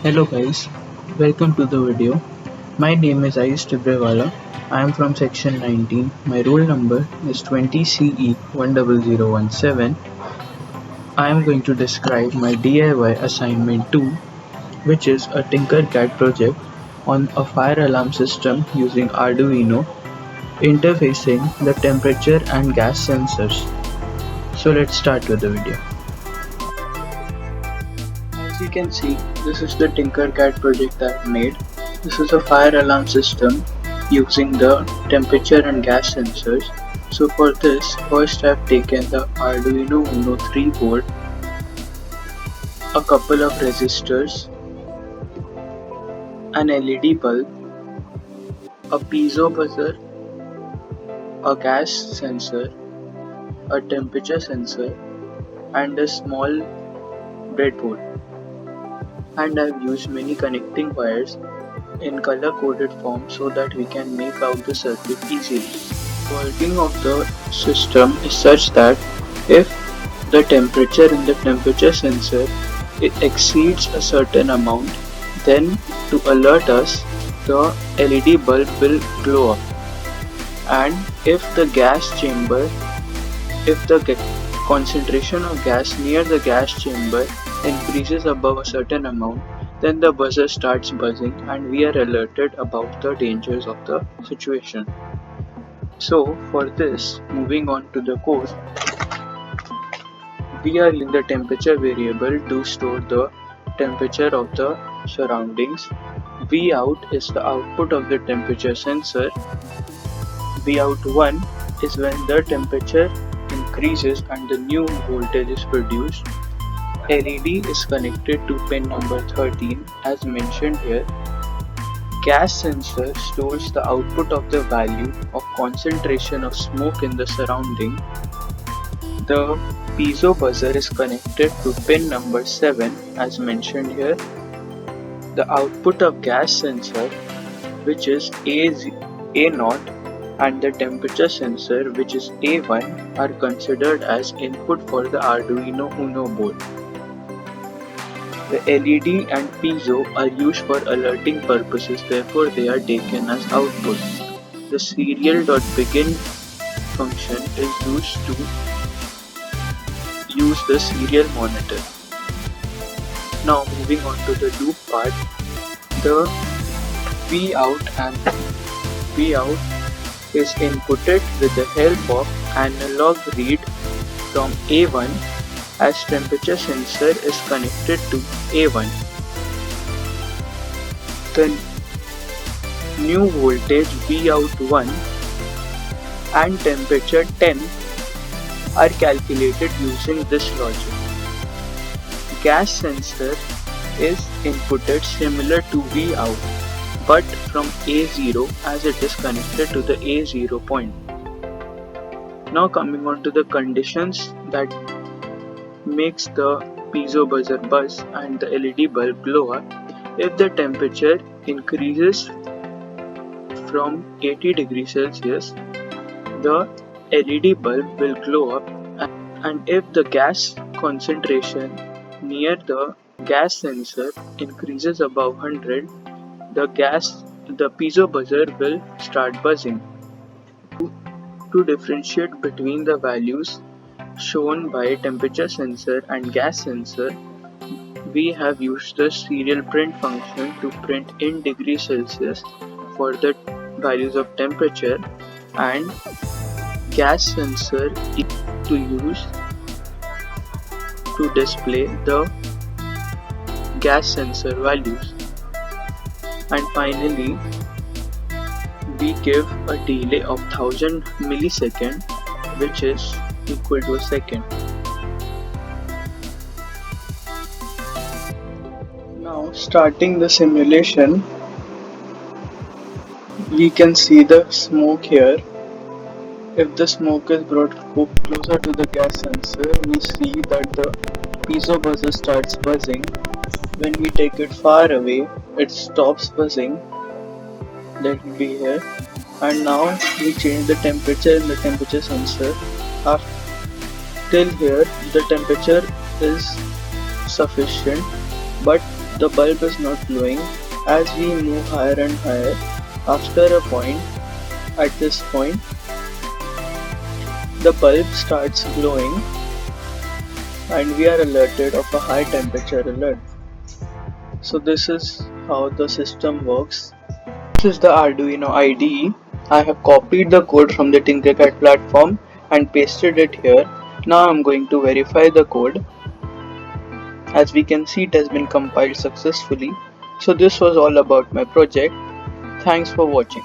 Hello guys, welcome to the video. My name is Ayush Tibrewala. I am from section 19. My roll number is 20CE10017. I am going to describe my DIY assignment 2, which is a Tinkercad project on a fire alarm system using Arduino interfacing the temperature and gas sensors. So let's start with the video. As you can see, this is the Tinkercad project that I made. This is a fire alarm system using the temperature and gas sensors. So for this, first I've taken the Arduino Uno 3 board, a couple of resistors, an LED bulb, a piezo buzzer, a gas sensor, a temperature sensor, and a small breadboard. And I've used many connecting wires in color coded form so that we can make out the circuit easily. Working of the system is such that if the temperature in the temperature sensor exceeds a certain amount, then to alert us, the LED bulb will glow up. And if the concentration of gas near the gas chamber increases above a certain amount, then the buzzer starts buzzing and we are alerted about the dangers of the situation. So for this, moving on to the code, we are using the temperature variable to store the temperature of the surroundings. Vout is the output of the temperature sensor. Vout1 is when the temperature increases and the new voltage is produced. LED is connected to pin number 13 as mentioned here. Gas sensor stores the output of the value of concentration of smoke in the surrounding. The piezo buzzer is connected to pin number 7 as mentioned here. The output of gas sensor, which is A0, and the temperature sensor, which is A1, are considered as input for the Arduino Uno board. The LED and piezo are used for alerting purposes, therefore they are taken as output. The serial.begin function is used to use the serial monitor. Now moving on to the loop part, the Vout and Vout is inputted with the help of analog read from A1 as temperature sensor is connected to A1. The new voltage Vout1 and temperature 10 are calculated using this logic. Gas sensor is inputted similar to Vout but from A0 as it is connected to the A0 point. Now coming on to the conditions that makes the piezo buzzer buzz and the LED bulb glow up. If the temperature increases from 80 degrees Celsius, the LED bulb will glow up, and if the gas concentration near the gas sensor increases above 100, the piezo buzzer will start buzzing. To differentiate between the values shown by temperature sensor and gas sensor, we have used the serial print function to print in degrees Celsius for the values of temperature and gas sensor to use to display the gas sensor values. And finally, we give a delay of 1000 millisecond, which is equal to a second. Now starting the simulation, we can see the smoke here. If the smoke is brought closer to the gas sensor, we see that the piezo buzzer starts buzzing. When we take it far away, it stops buzzing. That will be here. And now we change the temperature in the temperature sensor. Till here the temperature is sufficient, but The bulb is not glowing. As we move higher and higher, after a point, at this point, the bulb starts glowing and we are alerted of a high temperature alert. So this is how the system works. This is the Arduino IDE. I have copied the code from the Tinkercad platform and pasted it here. Now I'm going to verify the code. As we can see, it has been compiled successfully. So this was all about my project. Thanks for watching.